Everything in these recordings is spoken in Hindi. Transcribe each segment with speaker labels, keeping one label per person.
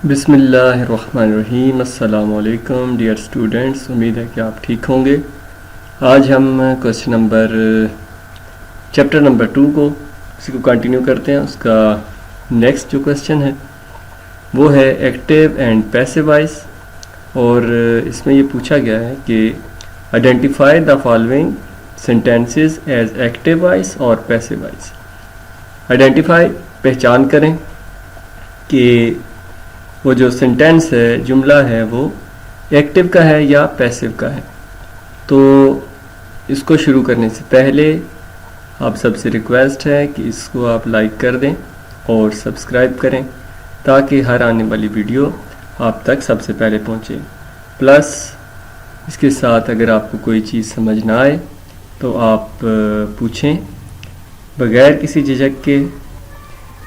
Speaker 1: बिस्मिल्लाहिर्रहमानिर्रहीम। अस्सलामु अलैकुम डियर स्टूडेंट्स, उम्मीद है कि आप ठीक होंगे। आज हम क्वेश्चन नंबर चैप्टर नंबर 2 को इसी को कंटिन्यू करते हैं। उसका नेक्स्ट जो क्वेश्चन है वो है एक्टिव एंड पैसिव वॉइस, और इसमें ये पूछा गया है कि identify the following sentences as active voice और पैसिव वॉइस। आइडेंटिफाई पहचान करें कि वो जो सेंटेंस है, जुमला है, वो एक्टिव का है या पैसिव का है। तो इसको शुरू करने से पहले आप सबसे रिक्वेस्ट है कि इसको आप लाइक कर दें और सब्सक्राइब करें ताकि हर आने वाली वीडियो आप तक सबसे पहले पहुंचे। प्लस इसके साथ अगर आपको कोई चीज़ समझ ना आए तो आप पूछें बगैर किसी झिझक के,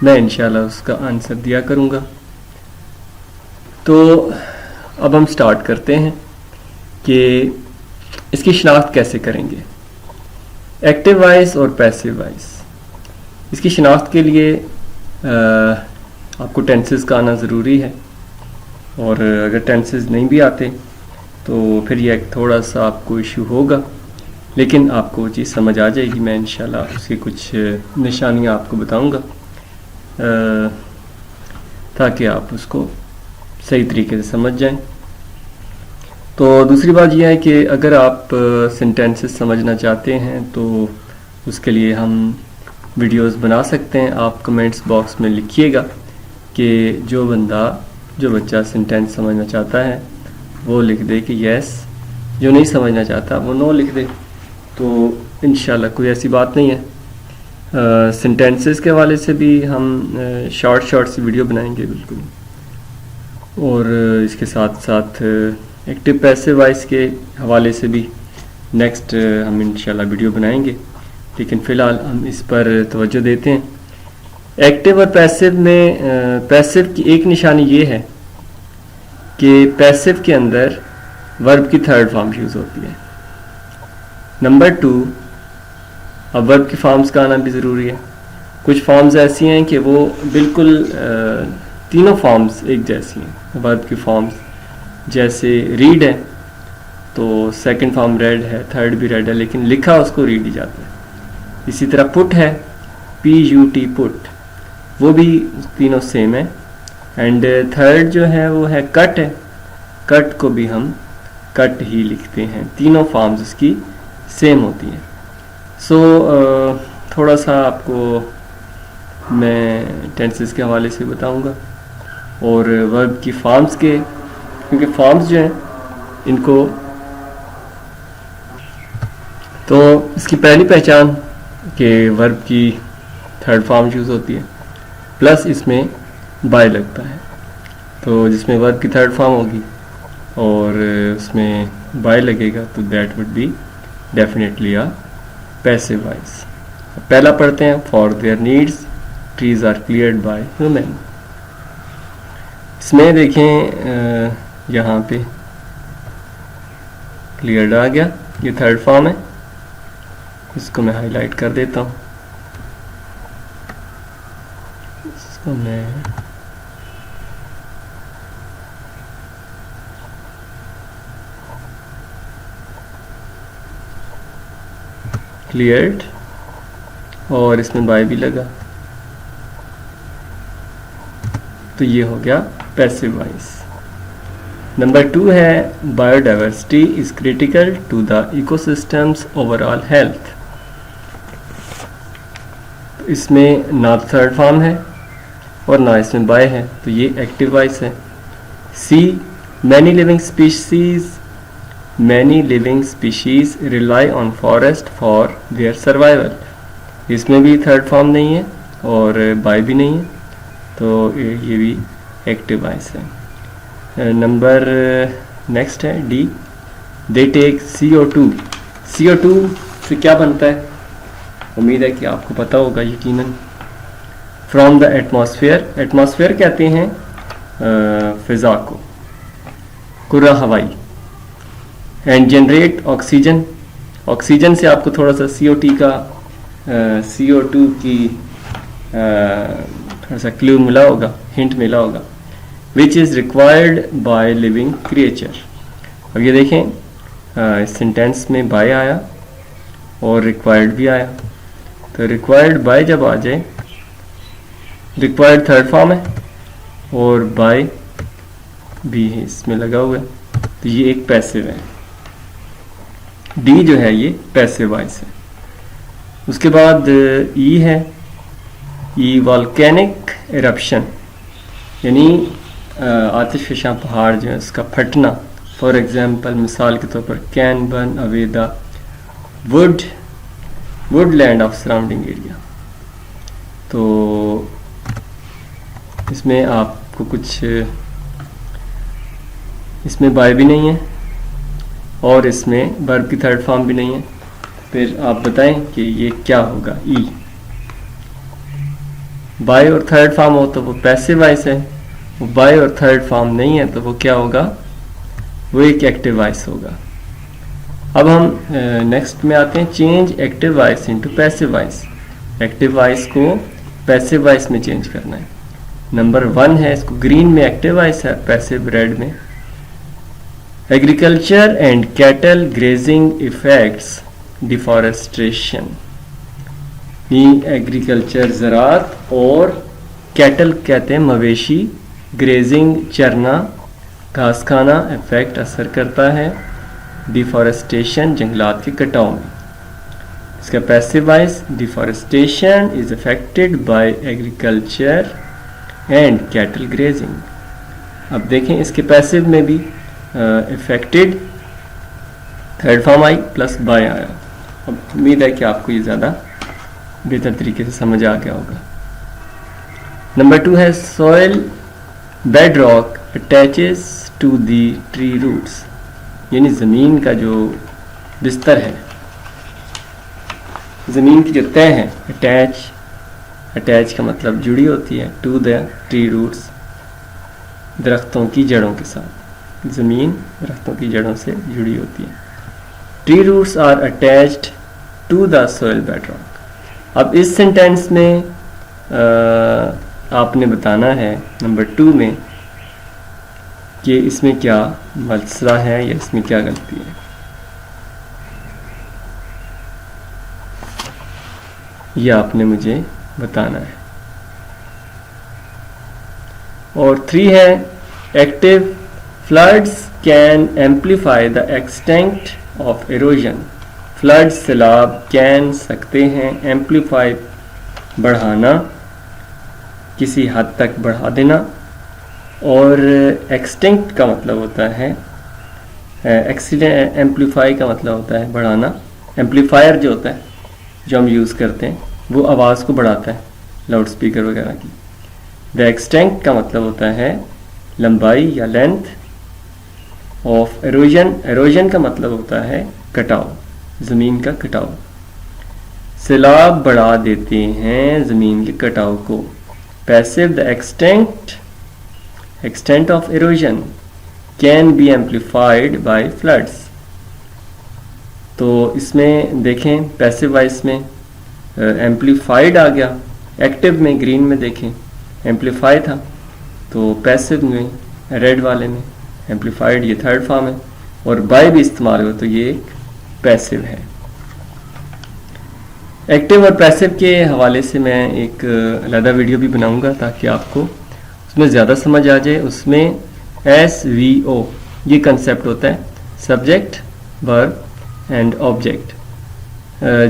Speaker 1: मैं इंशाल्लाह उसका आंसर दिया करूँगा। तो अब हम स्टार्ट करते हैं कि इसकी शनाख्त कैसे करेंगे, एक्टिव वॉइस और पैसिव वॉइस। इसकी शनाख्त के लिए आपको टेंसेस का आना ज़रूरी है, और अगर टेंसेस नहीं भी आते तो फिर ये थोड़ा सा आपको इशू होगा, लेकिन आपको वो चीज़ समझ आ जाएगी। मैं इंशाल्लाह उसकी कुछ निशानियाँ आपको बताऊँगा ताकि आप उसको सही तरीके से समझ जाएं। तो दूसरी बात यह है कि अगर आप सेंटेंसेस समझना चाहते हैं तो उसके लिए हम वीडियोस बना सकते हैं। आप कमेंट्स बॉक्स में लिखिएगा कि जो बच्चा सेंटेंस समझना चाहता है वो लिख दे कि यस, जो नहीं समझना चाहता वो नो लिख दे। तो इंशाल्लाह कोई ऐसी बात नहीं है। सेंटेंसेस के हवाले से भी हम शॉर्ट सी वीडियो बनाएंगे बिल्कुल, और इसके साथ साथ एक्टिव पैसिव वॉइस के हवाले से भी नेक्स्ट हम इंशाल्लाह वीडियो बनाएंगे, लेकिन फ़िलहाल हम इस पर तवज्जो देते हैं। एक्टिव और पैसिव में पैसिव की एक निशानी ये है कि पैसिव के अंदर वर्ब की थर्ड फॉर्म यूज़ होती है। नंबर 2, अब वर्ब की फॉर्म्स का आना भी ज़रूरी है। कुछ फॉर्म्स ऐसी हैं कि वो बिल्कुल तीनों फॉर्म्स एक जैसी हैं। वर्ब की फॉर्म्स जैसे रीड है तो सेकंड फॉर्म रेड है, थर्ड भी रेड है, लेकिन लिखा उसको रीड ही जाता है। इसी तरह पुट है, PUT पुट, वो भी तीनों सेम है। एंड थर्ड जो है वो है कट है, कट को भी हम कट ही लिखते हैं। तीनों फॉर्म्स उसकी सेम होती हैं। सो थोड़ा सा आपको मैं टेंसेस के हवाले से बताऊंगा और वर्ब की फॉर्म्स के, क्योंकि फॉर्म्स जो हैं इनको, तो इसकी पहली पहचान कि वर्ब की थर्ड फॉर्म यूज़ होती है, प्लस इसमें बाय लगता है। तो जिसमें वर्ब की थर्ड फॉर्म होगी और उसमें बाय लगेगा तो that would be definitely a passive voice. पहला पढ़ते हैं, for their needs trees are cleared by human. इसमें देखें यहाँ पे क्लियर्ड आ गया, ये थर्ड फॉर्म है, इसको मैं हाईलाइट कर देता हूँ। इसको मैं क्लियर्ड, और इसमें बाय भी लगा, तो ये हो गया पैसिव वॉइस। नंबर 2 है, biodiversity is critical to the ecosystems overall health. तो इसमें ना थर्ड फॉर्म है और ना इसमें बाय है, तो ये एक्टिव वॉइस है। See, many living species rely on forest for their survival. इसमें भी थर्ड फॉर्म नहीं है और बाय भी नहीं है, तो ये भी एक्टिव वॉइस है। नंबर नेक्स्ट है D, they take CO2। CO2 से क्या बनता है, उम्मीद है कि आपको पता होगा यकीनन। फ्रॉम द एटमॉस्फेयर, एटमॉस्फेयर कहते हैं फिज़ा को, कुर्रा हवाई। एंड जनरेट ऑक्सीजन, ऑक्सीजन से आपको थोड़ा सा CO2 की थोड़ा सा क्लू मिला होगा, हिंट मिला होगा। Which is required by living creature. अब ये देखें, इस सेंटेंस में बाय आया और रिक्वायर्ड भी आया। तो रिक्वायर्ड बाय जब आ जाए, रिक्वायर्ड थर्ड फॉर्म है और बाय भी है इसमें लगा हुआ है, तो ये एक पैसिव है। डी जो है ये पैसिव वॉइस है। उसके बाद ई है, ई वॉल्केनिक इरप्शन, यानी आतिशफशा पहाड़ जो है उसका फटना। फॉर एग्जांपल, मिसाल के तौर पर, can burn away the Woodland of surrounding area. तो इसमें आपको कुछ, इसमें बाय भी नहीं है और इसमें वर्ब की थर्ड फॉर्म भी नहीं है। फिर आप बताएं कि ये क्या होगा। ई बाय और थर्ड फॉर्म हो तो वो पैसिव वॉइस है, वो बाय और थर्ड फॉर्म नहीं है तो वो क्या होगा, वो एक एक्टिव वॉइस होगा। अब हम नेक्स्ट में आते हैं, change active voice into passive voice. Active voice को पैसिव वॉइस में चेंज करना है। नंबर 1 है, इसको ग्रीन में एक्टिव वॉइस है, पैसिव रेड में। Agriculture and cattle grazing effects deforestation. Agriculture ज़रात और कैटल कहते हैं मवेशी, ग्रेजिंग चरना, घास खाना, इफेक्ट असर करता है डिफॉरेस्टेशन जंगलात के कटाव में। इसका passive voice, deforestation is affected by agriculture and cattle grazing. अब देखें इसके पैसिव में भी affected third form I plus by आया। अब उम्मीद है कि आपको ये ज़्यादा बेहतर तरीके से समझ आ गया होगा। नंबर 2 है, soil bedrock attaches to the tree roots, यानी ज़मीन का जो बिस्तर है, ज़मीन की जो तह है, अटैच का मतलब जुड़ी होती है, टू द ट्री रूट्स, दरख्तों की जड़ों के साथ। ज़मीन दरख्तों की जड़ों से जुड़ी होती है। Tree roots are attached to the soil bedrock. अब इस सेंटेंस में आपने बताना है नंबर 2 में कि इसमें क्या मसला है या इसमें क्या गलती है। यह आपने मुझे बताना है। और 3 है, active floods can amplify the extent of erosion. Flood सैलाब कैन सकते हैं, एम्पलीफाई बढ़ाना, किसी हद तक बढ़ा देना। और एक्सटेंट का मतलब होता है, एम्पलीफाई का मतलब होता है बढ़ाना। एम्पलीफायर जो होता है जो हम यूज़ करते हैं वो आवाज़ को बढ़ाता है, लाउड स्पीकर वगैरह की। द एक्सटेंट का मतलब होता है लंबाई या लेंथ ऑफ एरोजन। एरोजन का मतलब होता है कटाव, ज़मीन का कटाव। सैलाब बढ़ा देते हैं ज़मीन के कटाव को। Passive, the extent of erosion can be amplified by floods. तो इसमें देखें पैसिव वॉइस में एम्पलीफाइड आ गया, एक्टिव में ग्रीन में देखें एम्पलीफाई था, तो पैसिव में रेड वाले में एम्पलीफाइड ये थर्ड फॉर्म है। और बाय भी इस्तेमाल हो तो ये एक पैसिव है। एक्टिव और पैसिव के हवाले से मैं एक अलग वीडियो भी बनाऊंगा ताकि आपको उसमें ज़्यादा समझ आ जाए। उसमें SVO ये कंसेप्ट होता है, सब्जेक्ट वर्ब एंड ऑब्जेक्ट।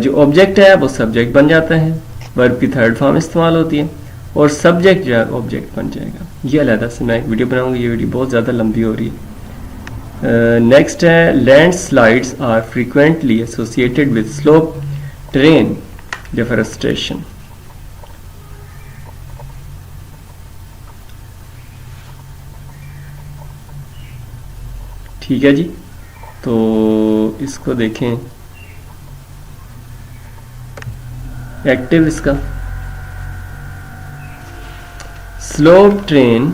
Speaker 1: जो ऑब्जेक्ट है वो सब्जेक्ट बन जाता है, वर्ब की थर्ड फॉर्म इस्तेमाल होती है और सब्जेक्ट जो है ऑब्जेक्ट बन जाएगा। ये अलग से मैं एक वीडियो बनाऊंगा, ये वीडियो बहुत ज़्यादा लंबी हो रही है। नेक्स्ट है, landslides are frequently associated with slope terrain deforestation. ठीक है जी, तो इसको देखें एक्टिव इसका slope terrain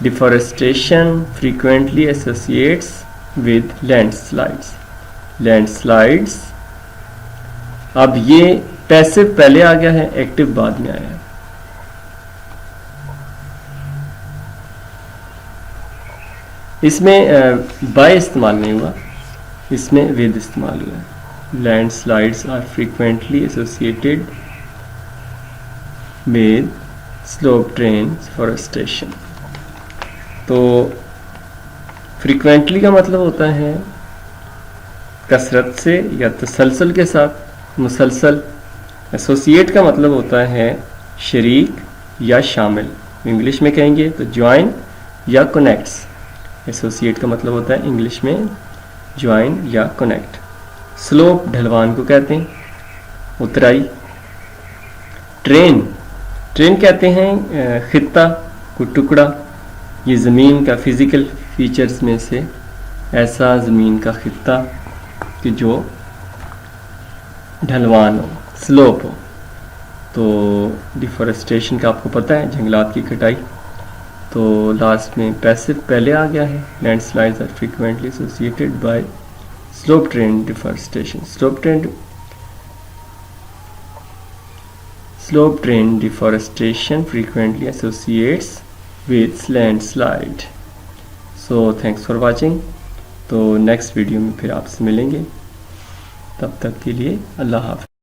Speaker 1: deforestation frequently associates with landslides. Landslides, अब ये पैसिव पहले आ गया है, एक्टिव बाद में आया है। इसमें बाय इस्तेमाल नहीं हुआ, इसमें विद इस्तेमाल हुआ है। Landslides are frequently associated with slope transforestation. तो फ्रीक्वेंटली का मतलब होता है कसरत से या तसलसल के साथ, मुसलसल। एसोसिएट का मतलब होता है शरीक या शामिल, इंग्लिश में कहेंगे तो ज्वाइन या कनेक्ट्स। एसोसिएट का मतलब होता है इंग्लिश में ज्वाइन या कनेक्ट। स्लोप ढलवान को कहते हैं, उतराई। ट्रेन कहते हैं खित्ता को टुकड़ा। ये ज़मीन का फिज़िकल फीचर्स में से ऐसा ज़मीन का खित्ता कि जो ढलवान हो, स्लोप हो। तो डिफॉरेस्टेशन का आपको पता है, जंगलात की कटाई। तो लास्ट में पैसिव पहले आ गया है। Landslides are frequently associated by slope terrain deforestation. Slope terrain deforestation frequently associates with landslide. So thanks for watching. तो नेक्स्ट वीडियो में फिर आपसे मिलेंगे, तब तक के लिए अल्लाह हाफ़िज़।